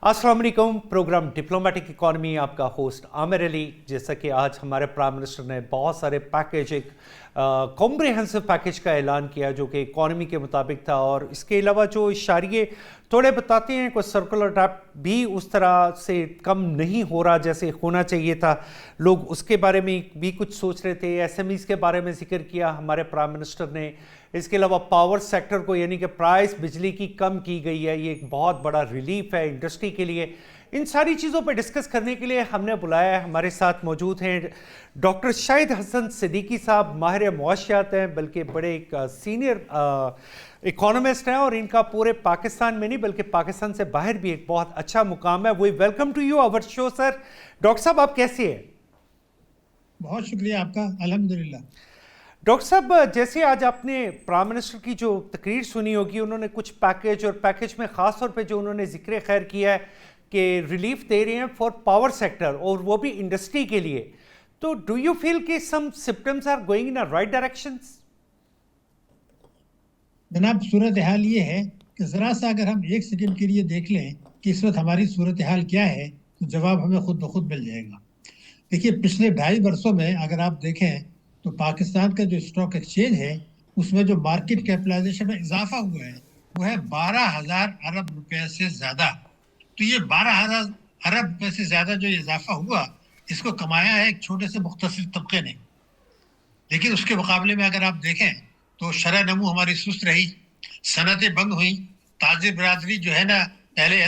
अस्सलाम वालेकुम। Programme diplomatic economy, आपका होस्ट आमिर अली। जैसा कि आज हमारे प्राइम मिनिस्टर ने बहुत सारे पैकेज, एक कॉम्प्रिहेंसिव पैकेज का ऐलान किया जो कि इकॉनमी के मुताबिक था, और इसके अलावा जो इशारे थोड़े बताते हैं कोई सर्कुलर टैप भी उस तरह से कम नहीं हो रहा जैसे होना चाहिए था। लोग उसके बारे में भी कुछ सोच रहे थे। एसएमईज के बारे में जिक्र किया हमारे प्राइम मिनिस्टर ने। इसके अलावा पावर सेक्टर को, यानी कि प्राइस बिजली की कम की गई है, ये एक बहुत बड़ा रिलीफ है इंडस्ट्री के लिए। इन सारी चीज़ों पर डिस्कस करने के लिए हमने बुलाया है। हमारे साथ मौजूद हैं डॉक्टर शाहिद हसन सिद्दीकी साहब, माहिर मुआशियात हैं, बल्कि बड़े एक सीनियर इकोनॉमिस्ट हैं, और इनका पूरे पाकिस्तान में नहीं बल्कि पाकिस्तान से बाहर भी एक बहुत अच्छा मुकाम है। We welcome to you our show sir. Doctor साहब, आप कैसे हैं? बहुत शुक्रिया आपका, अल्हम्दुलिल्लाह। डॉक्टर साहब, जैसे आज आपने प्राइम मिनिस्टर की जो तकरीर सुनी होगी, उन्होंने कुछ पैकेज, और पैकेज में ख़ास तौर पे जो उन्होंने जिक्र खैर किया है कि रिलीफ दे रहे हैं फॉर पावर सेक्टर, और वो भी इंडस्ट्री के लिए। तो डू यू फील कि some symptoms are going in a right directions? जनाब, सूरत हाल ये है कि ज़रा सा अगर हम एक सेकंड के लिए देख लें कि इस वक्त हमारी सूरत हाल क्या है, तो जवाब हमें खुद ब खुद मिल जाएगा। देखिए, पिछले 2.5 वर्षों में अगर आप देखें तो पाकिस्तान का जो स्टॉक एक्सचेंज है उसमें जो मार्केट कैपिटलाइजेशन में इजाफा हुआ है वो है 12,000 अरब रुपए से ज्यादा। तो ये 12,000 अरब रुपए से ज्यादा जो इजाफा हुआ, इसको कमाया है एक छोटे से मुख्तसर तबके ने। लेकिन उसके मुकाबले में अगर आप देखें तो शरह नमू हमारी सुस्त रही, सनतें बंद हुई, ताजिर बरादरी जो है ना, पहले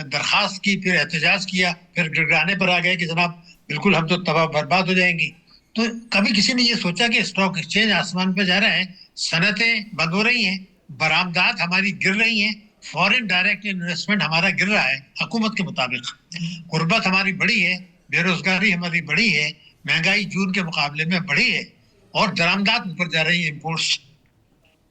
दरखास्त की, फिर एहतजाज किया, फिर गिड़गिड़ाने पर आ गए कि जनाब बिल्कुल हम तो तबाह बर्बाद हो जाएंगी। तो कभी किसी ने ये सोचा कि स्टॉक एक्सचेंज आसमान पे जा रहा है, सनतें बंद हो रही हैं, बरामदात हमारी गिर रही हैं, फॉरेन डायरेक्ट इन्वेस्टमेंट हमारा गिर रहा है हुकूमत के मुताबिक, गुर्बत हमारी बढ़ी है, बेरोजगारी हमारी बढ़ी है, महंगाई जून के मुकाबले में बढ़ी है, और दरामदात ऊपर जा रही है, इम्पोर्ट्स।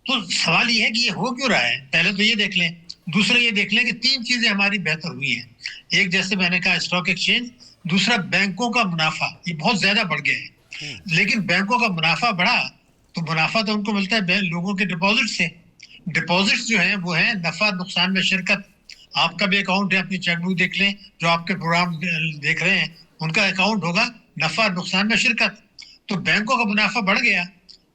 तो सवाल ये है कि ये हो क्यों रहा है, पहले तो ये देख लें। दूसरा ये देख लें कि 3 चीजें हमारी बेहतर हुई हैं। एक, जैसे मैंने कहा, स्टॉक एक्सचेंज। दूसरा, बैंकों का मुनाफा, ये बहुत ज्यादा बढ़ गया है। लेकिन बैंकों का मुनाफा बढ़ा तो मुनाफा तो उनको मिलता है लोगों के डिपॉजिट से। डिपॉजिट जो है वो है नफा नुकसान में शिरकत। आपका भी अकाउंट है, अपनी चेकबुक देख लें, जो आपके प्रोग्राम देख रहे हैं उनका अकाउंट होगा, नफा नुकसान में शिरकत। तो बैंकों का मुनाफा बढ़ गया,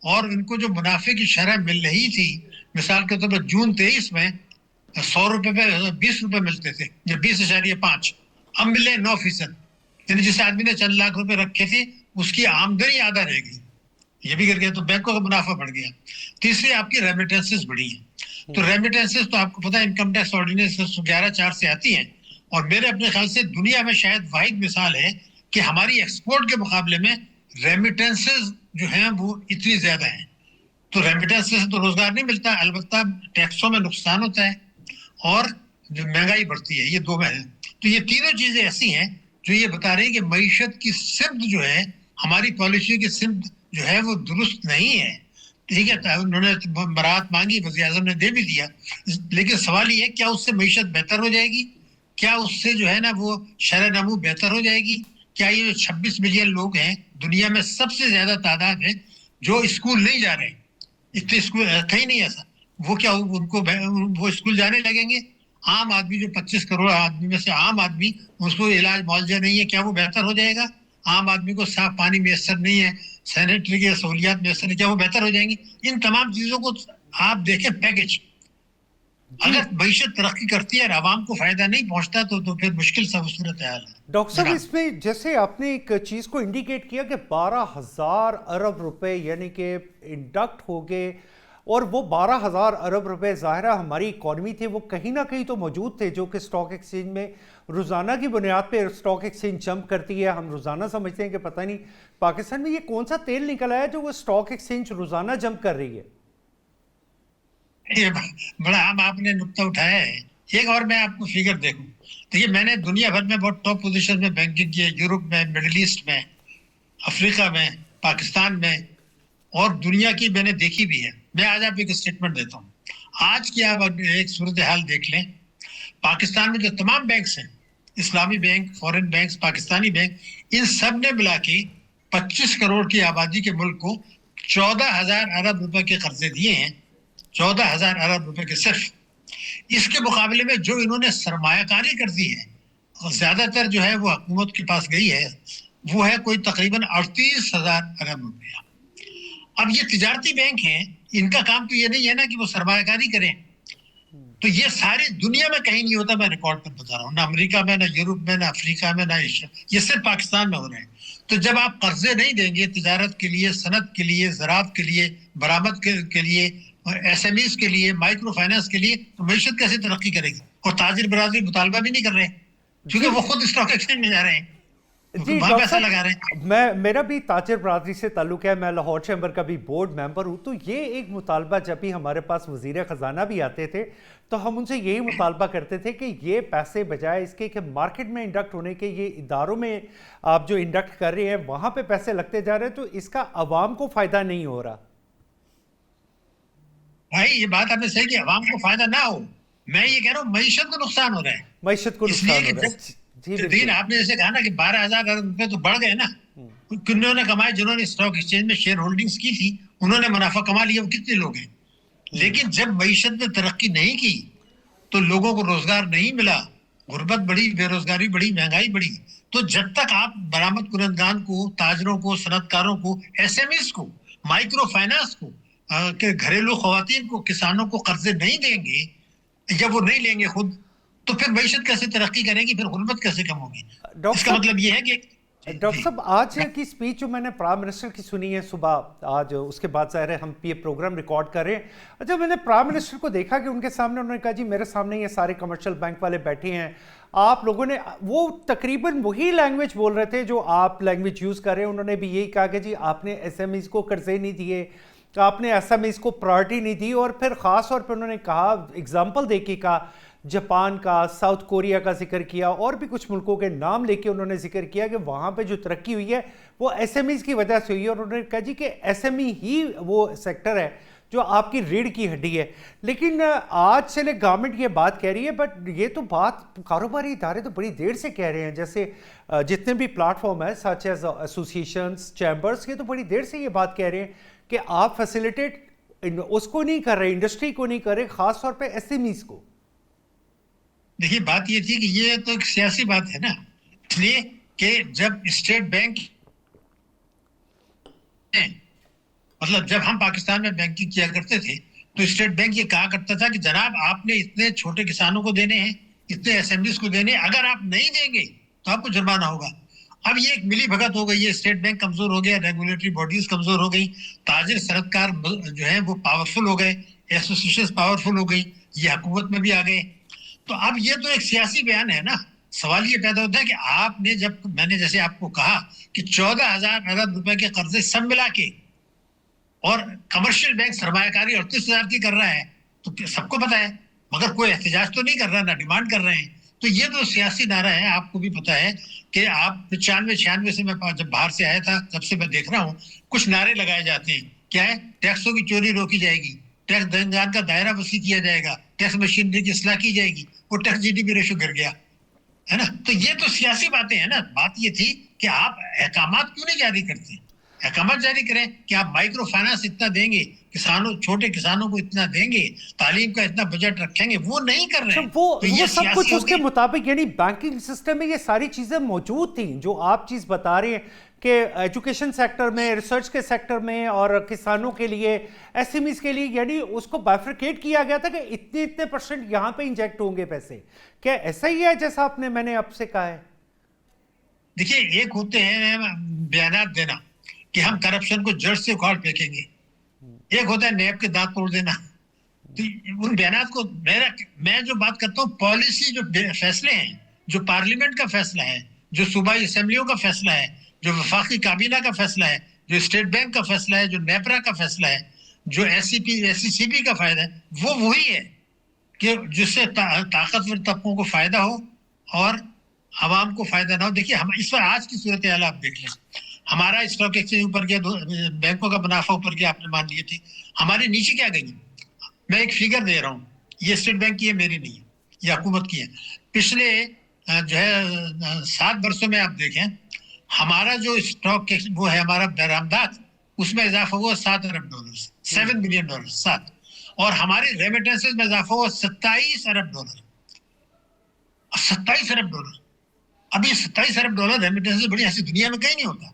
और इनको जो मुनाफे की शरह मिल रही थी, मिसाल के तौर पर जून 23 में 100 रुपए पे 20 रुपए मिलते थे, या 20.5, अब मिले 9%। यानी जिस आदमी ने चंद लाख रुपए रखे थे उसकी आमदनी आधा रह गई, ये भी गिर गया, तो बैंकों का मुनाफा बढ़ गया। तीसरी, आपकी रेमिटेंसेस बढ़ी है। तो रेमिटेंसेस तो आपको पता है, इनकम टैक्स ऑर्डिनेंस 11(4) से आती है, और मेरे अपने ख्याल से दुनिया में शायद वाहिद मिसाल है कि हमारी एक्सपोर्ट के मुकाबले में रेमिटेंसेस जो हैं वो इतनी ज्यादा हैं। तो रेमिटेंसेस से तो रोजगार नहीं मिलता, अलबत्ता टैक्सों में नुकसान होता है, और जो महंगाई बढ़ती है, ये दो में है। तो ये तीनों चीजें ऐसी हैं जो ये बता रही है कि मईशत की सिमत जो है, हमारी पॉलिसी की सिमत जो है वो दुरुस्त नहीं है। ठीक है, उन्होंने बरात मांगी, वज़ीर आज़म ने दे भी दिया, लेकिन सवाल ये है क्या उससे मईशत बेहतर हो जाएगी? क्या उससे जो है ना वो शरह नमू बेहतर हो जाएगी? क्या ये 26 मिलियन लोग हैं, दुनिया में सबसे ज्यादा तादाद है जो स्कूल नहीं जा रहे, इतने स्कूल कहीं नहीं ऐसा, वो क्या उनको वो स्कूल जाने लगेंगे? आम आदमी जो 25 करोड़ आदमी में से आम आदमी, उसको इलाज मुआवजा नहीं है, क्या वो बेहतर हो जाएगा? आम आदमी को साफ पानी मैसर नहीं है, सैनिटरी की सहूलियात मैसर नहीं, क्या वो बेहतर हो जाएंगी? इन तमाम चीजों को आप देखें पैकेज। अगर मईशत तरक्की करती है और आवाम को फायदा नहीं पहुंचता तो फिर मुश्किल सा सूरत हाल है। डॉक्टर साहब, इसमें जैसे आपने एक चीज़ को इंडिकेट किया कि 12,000 अरब रुपए यानी कि इंडक्ट हो गए, और वो 12,000 अरब रुपए ज़ाहिर हमारी इकॉनमी थे, वो कहीं ना कहीं तो मौजूद थे, जो कि स्टॉक एक्सचेंज में रोज़ाना की बुनियाद पे स्टॉक एक्सचेंज जंप करती है। हम रोज़ाना समझते हैं कि पता नहीं पाकिस्तान में ये कौन सा तेल निकला है जो वो स्टॉक एक्सचेंज रोज़ाना जंप कर रही है। ये बड़ा आम आपने नुक्ता उठाया है। एक और मैं आपको फिगर देखूं, देखिए मैंने दुनिया भर में बहुत टॉप पोजीशन में बैंकिंग की है, यूरोप में, मिडिल ईस्ट में, अफ्रीका में, पाकिस्तान में, और दुनिया की मैंने देखी भी है। मैं आज आपको एक स्टेटमेंट देता हूँ। आज की आप एक सूरत हाल देख लें, पाकिस्तान में जो तमाम बैंक्स हैं, इस्लामी bank, foreign bank, Pakistani bank, इन सब ने मिला के 25 करोड़ की आबादी के मुल्क को 14,000 अरब रुपए के कर्जे दिए हैं, 14,000 अरब रुपए के सिर्फ। इसके मुकाबले में जो इन्होंने सरमायाकारी कर दी है, ज्यादातर जो है वो हुकूमत के पास गई है, वो है कोई तकरीबन 38,000 अरब रुपया। अब ये तिजारती बैंक हैं, इनका काम तो ये नहीं है ना कि वो सरमायाकारी करें, तो ये सारी दुनिया में कहीं नहीं होता। मैं रिकॉर्ड पर बता रहा हूँ, ना अमेरिका में, ना यूरोप में, ना अफ्रीका में, ना एशिया, ये सिर्फ पाकिस्तान में हो रहे हैं। तो जब आप कर्जे नहीं देंगे तिजारत के लिए, सनत के लिए, ज़राअत के लिए, बरामद के लिए, और एसएमईज के लिए, माइक्रो फाइनेंस के लिए, तो मीशत कैसे तरक्की करेगी? और ताजिर बरादरी मुतालबा भी नहीं कर रहे, क्योंकि वो खुद स्टॉक एक्सचेंज में जा रहे हैं, जी वहां डॉक्टर पैसा लगा रहे हैं। मैं मेरा भी ताजिर बरादरी से ताल्लुक़ है, मैं लाहौर चैम्बर का भी बोर्ड मेंबर हूँ। तो ये एक मुतालबा जब भी हमारे पास वज़ीर ख़जाना भी आते थे तो हम उनसे यही मुतालबा करते थे कि ये पैसे बजाय इसके कि मार्केट में इंडक्ट होने के, ये इदारों में आप जो इंडक्ट कर रहे हैं वहाँ पे पैसे लगते जा रहे हैं, तो इसका आवाम को फ़ायदा नहीं हो रहा। भाई ये बात आपने सही की, अवाम को फायदा ना हो, मैं ये कह रहा हूँ मईशत को नुकसान हो रहा है। मईशत को इसलिए नुकसान कि हो रहा है। जी जब दिन बिल्कुल। आपने जैसे कहा ना कि 12,000 अरब रुपए तो बढ़ गए ना, किन्होंने कमाए? जिन्होंने स्टॉक एक्सचेंज में शेयर होल्डिंग्स की थी, उन्होंने मुनाफा कमा लिया, वो कितने लोग हैं? लेकिन जब मईशत में तरक्की नहीं की तो लोगों को रोजगार नहीं मिला, गुर्बत बढ़ी, बेरोजगारी बढ़ी, महंगाई बढ़ी। तो जब तक आप बरामद कुनंदगान को, ताजरों को, सनतकारों को, एसएमईज को, माइक्रो फाइनेंस को, के घरेलू खवातीन को, किसानों को कर्जे नहीं देंगे, जब वो नहीं लेंगे खुद, तो फिर मईशत कैसे तरक्की करेगी? फिर गुर्बत कैसे कम होगी? डॉक्टर इसका साहब, मतलब ये है कि डॉक्टर जी साहब आज की स्पीच जो मैंने प्राइम मिनिस्टर की सुनी है सुबह, आज उसके बाद ज़ाहिर है हम ये प्रोग्राम रिकॉर्ड कर रहे हैं। जब मैंने प्राइम मिनिस्टर को देखा कि उनके सामने उन्होंने कहा जी मेरे सामने ये सारे कमर्शियल बैंक वाले बैठे हैं, आप लोगों ने, वो तकरीबन वही लैंग्वेज बोल रहे थे जो आप लैंग्वेज यूज़ कर रहे हैं। उन्होंने भी यही कहा कि जी आपने एसएमईज को कर्जे नहीं दिए, आपने एसएमईज को प्रायोरिटी नहीं दी, और फिर ख़ास तौर पर उन्होंने कहा, एग्जाम्पल दे के कहा, जापान का, साउथ कोरिया का जिक्र किया, और भी कुछ मुल्कों के नाम लेके उन्होंने जिक्र किया कि वहाँ पे जो तरक्की हुई है वो एसएमईज की वजह से हुई है। और उन्होंने कहा जी कि एसएमई ही वो सेक्टर है जो आपकी रीढ़ की हड्डी है। लेकिन आज चले गवर्नमेंट ये बात कह रही है, बट ये तो बात कारोबारी इदारे तो बड़ी देर से कह रहे हैं, जैसे जितने भी प्लेटफॉर्म है सच एज एसोसिएशंस, चैम्बर्स, ये तो बड़ी देर से ये बात कह रहे हैं कि आप फैसिलिटेट उसको नहीं कर रहे, इंडस्ट्री को नहीं कर रहे, खास तौर पे एसएमईज को। देखिए, बात ये थी कि ये तो एक सियासी बात है ना, इसलिए कि जब स्टेट बैंक, मतलब जब हम पाकिस्तान में बैंकिंग किया करते थे तो स्टेट बैंक ये कहा करता था कि जनाब आपने इतने छोटे किसानों को देने हैं, इतने एसएमडीज को देने हैं, अगर आप नहीं देंगे तो आपको जुर्माना होगा। अब ये एक मिली भगत हो गई है, स्टेट बैंक कमजोर हो गया, रेगुलेटरी बॉडीज कमजोर हो गई, ताजिर सनतकार जो है वो पावरफुल हो गए, एसोसिएशन पावरफुल हो गई, ये हुकूमत में भी आ गए। तो अब ये तो एक सियासी बयान है ना। सवाल ये पैदा होता है कि आपने, जब मैंने जैसे आपको कहा कि 14,000 अरब रुपए के कर्जे सब मिला के, और कमर्शियल बैंक सरमायाकारी 38,000 की कर रहा है, तो सबको पता है, मगर कोई एहतजाज तो नहीं कर रहा, ना डिमांड कर रहे हैं। तो ये तो सियासी नारा है। आपको भी पता है कि आप 95-96 से, मैं जब बाहर से आया था तब से मैं देख रहा हूँ कुछ नारे लगाए जाते हैं। क्या है? टैक्सों की चोरी रोकी जाएगी, टैक्स देनदार का दायरा वसी किया जाएगा, टैक्स मशीनरी की इस्लाह की जाएगी, वो टैक्स जीडीपी रेशो गिर गया है ना। तो ये तो सियासी बातें हैं ना। बात ये थी कि आप अहकामात क्यों नहीं जारी करते? अहकामात जारी करें कि आप माइक्रो फाइनेंस इतना देंगे, किसानों, छोटे किसानों को इतना देंगे, तालीम का इतना बजट रखेंगे, वो नहीं कर रहे अच्छा, हैं। वो तो ये सब कुछ सियासी हो उसके गई। मुताबिक, यानी बैंकिंग सिस्टम में ये सारी चीजें मौजूद थी जो आप चीज बता रहे हैं कि एजुकेशन सेक्टर में, रिसर्च के सेक्टर में, और किसानों के लिए, एसएमईज के लिए, यानी उसको बाइफरकेट किया गया था कि इतने इतने परसेंट यहाँ पे इंजेक्ट होंगे पैसे। क्या ऐसा ही है जैसा आपने, मैंने आपसे कहा है? देखिए, एक होते हैं बयानात देना कि हम करप्शन को जड़ से उखाड़ फेंकेंगे, एक होता है नैब के दांत तोड़ देना। तो उन बयानात को, मैं जो बात करता हूँ पॉलिसी, जो फैसले हैं, जो पार्लियामेंट का फैसला है, जो सूबाई असेंबलियों का फैसला है, जो वफाकी काबीना का फैसला है, जो स्टेट बैंक का फैसला है, जो नेपरा का फैसला है, जो एससीसीपी का फायदा है, वो वही है कि जिससे ताकतवर तबकों को फायदा हो और आवाम को फायदा ना हो। देखिए, हम इस पर आज की सूरत हाल आप देख लें, हमारा स्टॉक एक्सचेंज ऊपर गया, बैंकों का मुनाफा ऊपर गया, आपने मान लिए थे, हमारी नीचे क्या गई? मैं एक फिगर दे रहा हूँ, ये स्टेट बैंक की है, मेरी नहीं है, ये हुकूमत की है। पिछले जो है 7 वर्षों में आप देखें, हमारा जो स्टॉक वो है, हमारा बरामदात, उसमें इजाफा हुआ $7 अरब, $7 बिलियन, 7। और हमारे रेमिटेंसेज में इजाफा हुआ $27 अरब, $27 अरब। अभी 27 अरब डॉलर रेमिटेंस बड़ी ऐसी दुनिया में कहीं नहीं होता।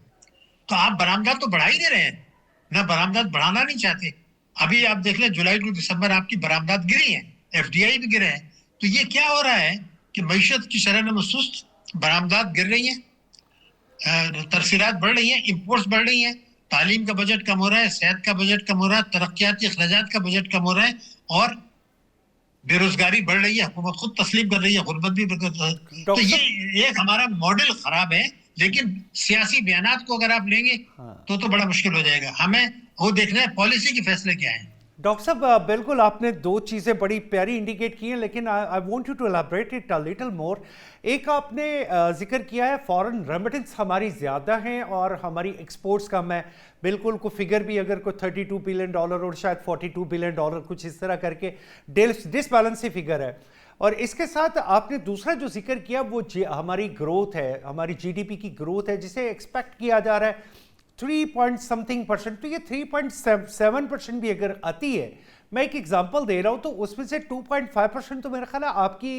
तो आप बरामदात तो बढ़ा ही नहीं रहे हैं, ना बरामदात बढ़ाना नहीं चाहते। अभी आप देख लें जुलाई टू दिसंबर आपकी बरामदात गिरी है, एफडीआई भी गिरे हैं। तो ये क्या हो रहा है कि मईशत की शरह में सुस्त, बरामदात गिर रही है, तरसीलात बढ़ रही है, इम्पोर्ट्स बढ़ रही है, तालीम का बजट कम हो रहा है, सेहत का बजट कम हो रहा है, तरक्याती अखराजात का बजट कम हो रहा है, और बेरोजगारी बढ़ रही है। हुकूमत खुद तस्लीम कर रही है, गुर्बत भी तो डॉक्टर ये साहब। एक हमारा मॉडल खराब है। लेकिन सियासी बयानात को अगर आप लेंगे हाँ तो बड़ा मुश्किल हो जाएगा। हमें वो देखना है पॉलिसी के फैसले क्या है। डॉक्टर साहब, बिल्कुल आपने दो चीज़ें बड़ी प्यारी इंडिकेट की हैं, लेकिन I want you to elaborate it a little more. एक आपने जिक्र किया है फॉरेन रेमिटेंस हमारी ज़्यादा हैं और हमारी एक्सपोर्ट्स कम है। बिल्कुल, को फिगर भी अगर कोई $32 बिलियन और शायद $42 बिलियन कुछ इस तरह करके डिसबैलेंस ही फिगर है। और इसके साथ आपने दूसरा जो जिक्र किया वो हमारी ग्रोथ है, हमारी जीडीपी की ग्रोथ है, जिसे एक्सपेक्ट किया जा रहा है 3 पॉइंट समथिंग परसेंट। तो ये 3.7% भी अगर आती है, मैं एक एग्जांपल दे रहा हूँ, तो उसमें से 2.5% तो मेरा ख्याल है आपकी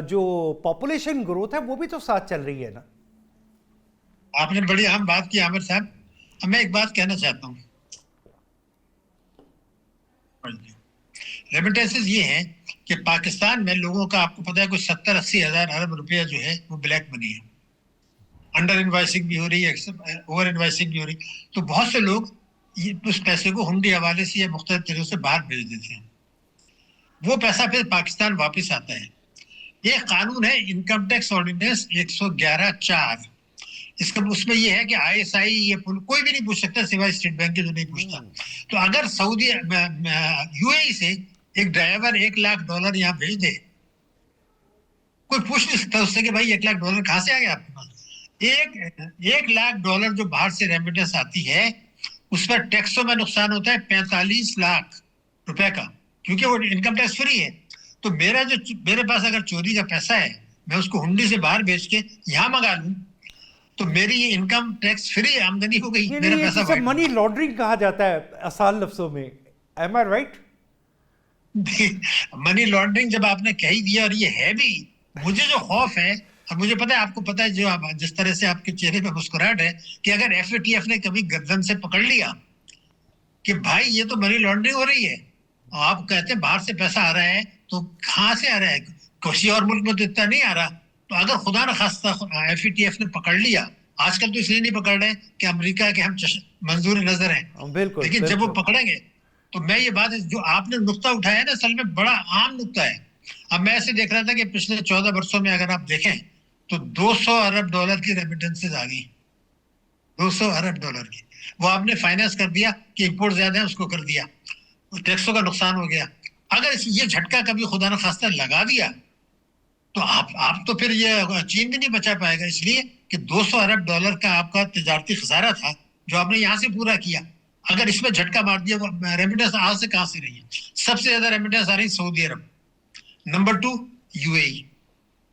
जो पॉपुलेशन ग्रोथ है वो भी तो साथ चल रही है ना। आपने बड़ी अहम बात की आमिर साहब। अब मैं एक बात कहना चाहता हूँ, रेमिटेंसेस ये हैं कि पाकिस्तान में लोगों का, आपको पता है, कोई 70-80 हजार अरब रुपया जो है वो ब्लैक मनी है। अंडर इनवाइसिंग भी हो रही है, ओवर इनवाइसिंग भी हो रही। तो बहुत से लोग उस पैसे को हुंडी हवाले से या मुख्तलिफ तरीकों से बाहर भेज देते हैं। वो पैसा फिर पाकिस्तान वापस आता है। ये कानून है इनकम टैक्स ऑर्डिनेंस 111(4). इसका उसमें ये है कि आईएसआई ये कोई भी नहीं पूछ सकता सिवाय स्टेट बैंक के, जो नहीं पूछता। तो अगर सऊदी यूएई से एक ड्राइवर $1 लाख यहाँ भेज दे, कोई पूछ नहीं सकता उससे कि भाई $1 लाख कहाँ से आ गया आपके पास। $1 लाख जो बाहर से रेमिटेंस आती है, उस पर टैक्सों में नुकसान होता है 45 लाख रुपए का, क्योंकि वो इनकम टैक्स फ्री है। तो मेरे पास अगर चोरी का पैसा है, मैं उसको हुंडी से बाहर बेच के यहाँ मंगा लूं, तो मेरी ये इनकम टैक्स फ्री आमदनी हो गई, मेरा ये पैसा जिसे वाइट हो मनी गया। लॉन्ड्रिंग कहा जाता है आसान लफ्जों में, एम आई राइट? मनी लॉन्ड्रिंग जब आपने कह ही दिया, और ये है भी। मुझे जो खौफ है, और मुझे पता है, आपको पता है, जो जिस तरह से आपके चेहरे पे मुस्कुराहट है, कि अगर एफएटीएफ ने कभी गर्दन से पकड़ लिया कि भाई ये तो मनी लॉन्ड्रिंग हो रही है, और आप कहते हैं बाहर से पैसा आ रहा है, तो कहाँ से आ रहा है? किसी और मुल्क में तो इतना नहीं आ रहा। तो अगर खुदा न खास्ता एफएटीएफ ने पकड़ लिया, आजकल तो इसलिए नहीं पकड़ रहे कि अमेरिका के हम मंजूर नजर हैं, बिल्कुल लेकिन जब वो बिल्कुल। पकड़ेंगे, तो मैं ये बात, जो आपने नुक्ता उठाया है ना, असल में बड़ा आम नुक्ता है। अब मैं ऐसे देख रहा था कि पिछले 14 वर्षों में अगर आप देखें तो $200 अरब की रेमिटेंसेज आ गई। $200 अरब की वो आपने फाइनेंस कर दिया कि इंपोर्ट ज्यादा है, उसको कर दिया, टैक्सों का नुकसान हो गया। अगर ये झटका कभी खुदा न खास्ता लगा दिया, तो आप तो फिर ये चीन भी नहीं बचा पाएगा, इसलिए कि $200 अरब का आपका तजारती खसारा था जो आपने यहाँ से पूरा किया। अगर इसमें झटका मार दिया, रेमिटेंस आज से कहां से रही है? सबसे ज्यादा रेमिटेंस आ रही सऊदी अरब, नंबर 2 यूएई,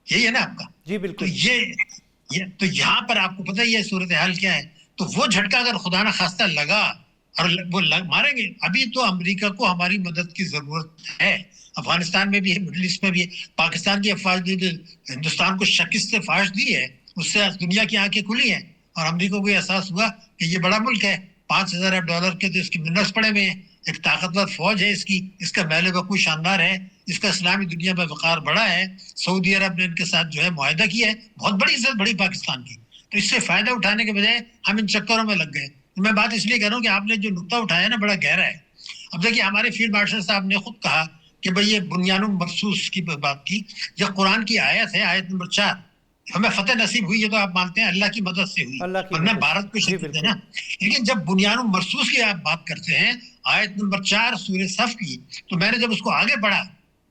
यही है ना आपका? जी तो बिल्कुल। ये तो यहाँ पर आपको पता ही है सूरत हाल क्या है। तो वो झटका अगर खुदा ना खास्ता लगा, और वो मारेंगे। अभी तो अमेरिका को हमारी मदद की जरूरत है, अफगानिस्तान में भी है, मिडिल ईस्ट में भी है। पाकिस्तान की अफवाज ने हिंदुस्तान को शिकस्त फाश दी है, उससे दुनिया की आंखें खुली हैं, और अमेरिका को एहसास हुआ कि ये बड़ा मुल्क है, $5,000 के तो इसके मिनरल्स पड़े हुए हैं, एक ताकतवर फौज है इसकी, इसका महल वकूफ शानदार है, इसका इस्लामी दुनिया में वकार बड़ा है। सऊदी अरब ने इनके साथ जो है मुआहदा किया है, बहुत बड़ी इज्जत बड़ी पाकिस्तान की। तो इससे फायदा उठाने के बजाय हम इन चक्करों में लग गए। तो मैं बात इसलिए कह रहा हूँ कि आपने जो नुक्ता उठाया ना, बड़ा गहरा है। अब देखिए, हमारे फील्ड मार्शल साहब ने खुद कहा कि भाई ये बुनियानुम मखसूस की बात की, यह कुरान की आयत है, आयत नंबर 4। हमें फतेह नसीब हुई है तो आप मानते हैं अल्लाह की मदद से हुई, अल्लाह की वरना मदद भारत को से। जी शदीद है बिल्कुल। ना। लेकिन जब बुनियानुम मरसूस की आप बात करते हैं, आयत नंबर 4 सूरह सफ की, तो मैंने जब उसको आगे पढ़ा,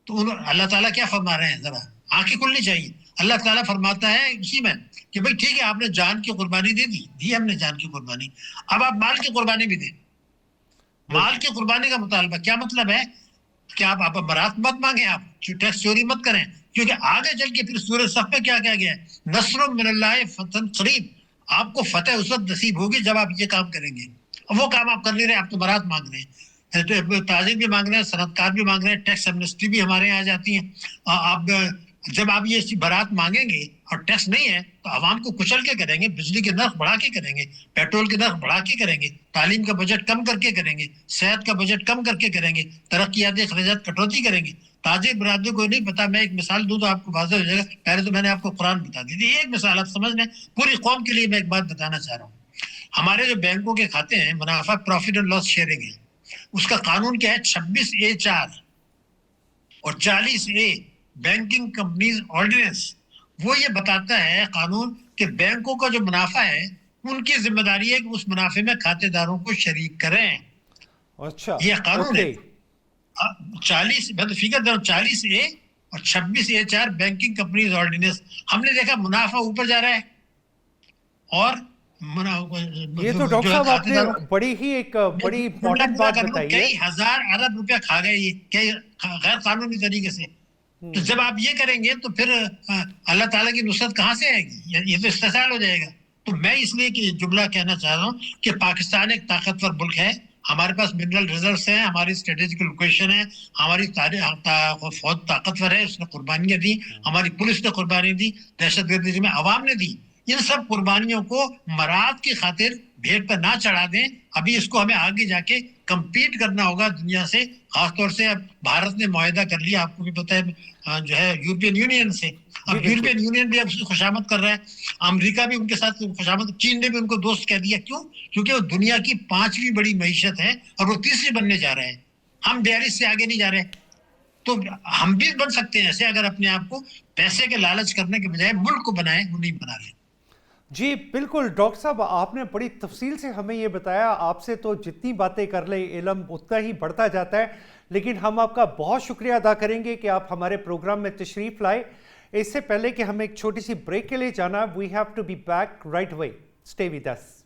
तो अल्लाह ताला क्या फरमा रहे हैं, जरा आंखें खुलनी चाहिए। अल्लाह ताला फरमाता है इसी में कि भाई ठीक है, आपने जान की कुर्बानी दी हमने जान की कुर्बानी, अब आप माल की कुर्बानी भी दें। माल की कुर्बानी का मुतालबा क्या मतलब है कि आप बरात मत मांगे, आप टैक्स चोरी मत करें, क्योंकि आगे चल के फिर सूरह सफ में क्या कहा गया है, नस्र मिनल्लाह फतन करीब, आपको फतेह उस वक्त नसीब होगी जब आप ये काम करेंगे। अब वो काम आप कर नहीं रहे, आप तो बारात मांग रहे हैं, तो ताजीम भी मांग रहे हैं, सनतकार भी मांग रहे हैं, टैक्स एमनेस्टी भी हमारे यहाँ आ जाती है। आप जब आप ये बारात मांगेंगे और टैक्स नहीं है तो आवाम को कुचल के करेंगे, बिजली के नर्ख बढ़ा के करेंगे, पेट्रोल के नर्ख बढ़ा के करेंगे, तालीम का बजट कम करके करेंगे, सेहत का बजट कम करके करेंगे, तरक्याती खर्चात कटौती करेंगे। ताजिर बरादरी को नहीं पता। मैं एक मिसाल दूं तो आपको वाज़ेह हो जाएगा। पहले तो मैंने आपको कुरान बता दी थी, एक मिसाल आप समझ लें। पूरी कौम के लिए मैं एक बात बताना चाह रहा हूँ। हमारे जो बैंकों के खाते हैं, मुनाफा प्रॉफिट एंड लॉस शेयरिंग है, उसका कानून क्या है? 26A4 और 40A बैंकिंग कंपनीज ऑर्डिनेंस। वो ये बताता है कानून कि बैंकों का जो मुनाफा है उनकी जिम्मेदारी है कि उस मुनाफे में खातेदारों को शरीक करें। अच्छा, ये कानून है। ओके। 40, मैं तो फिगर दे रहा हूं, 40A और 26A4 बैंकिंग कंपनीज ऑर्डिनेंस। हमने देखा मुनाफा ऊपर जा रहा है और ये तो जो डॉक्टर है साहब आपने खातेदारों बड़ी इंपॉर्टेंट बात बताई है। कई हजार अरब रुपया खा गए ये, कई गैर कानूनी तरीके से। तो जब आप ये करेंगे तो फिर अल्लाह ताला की नुसरत कहाँ से आएगी? ये तो इस्तेसाल हो जाएगा। तो मैं इसलिए कि जुमला कहना चाह रहा हूँ कि पाकिस्तान एक ताकतवर मुल्क है, हमारे पास मिनरल रिजर्व्स हैं, हमारी स्ट्रेटेजिक लोकेशन है, हमारी फौज ताकतवर है, उसने कुर्बानियां दी, हमारी पुलिस ने कुर्बानी दी, दहशतगर्दी में अवाम ने दी। इन सब कुर्बानियों को मराद की खातिर भेंट पर ना चढ़ा दें। अभी इसको हमें आगे जाके compete करना होगा दुनिया से। खासतौर से अब भारत ने मुआहदा कर लिया, आपको भी पता है, जो है यूरोपियन यूनियन से। अब यूरोपियन यूनियन भी अब उसकी खुशामद कर रहा है, अमेरिका भी उनके साथ खुशामद, चीन ने भी उनको दोस्त कह दिया। क्यों? क्योंकि वो दुनिया की 5वीं बड़ी मईशत है और वो 3री बनने जा रहे हैं। हम 42 से आगे नहीं जा रहे। तो हम भी बन सकते हैं ऐसे, अगर अपने आप को पैसे के लालच करने के बजाय मुल्क को बनाए, वो नहीं बना रहे। जी बिल्कुल डॉक्टर साहब, आपने बड़ी तफसील से हमें ये बताया। आपसे तो जितनी बातें कर ले इल्म उतना ही बढ़ता जाता है, लेकिन हम आपका बहुत शुक्रिया अदा करेंगे कि आप हमारे प्रोग्राम में तशरीफ़ लाए। इससे पहले कि हमें एक छोटी सी ब्रेक के लिए जाना, we have to be back right away. Stay with us.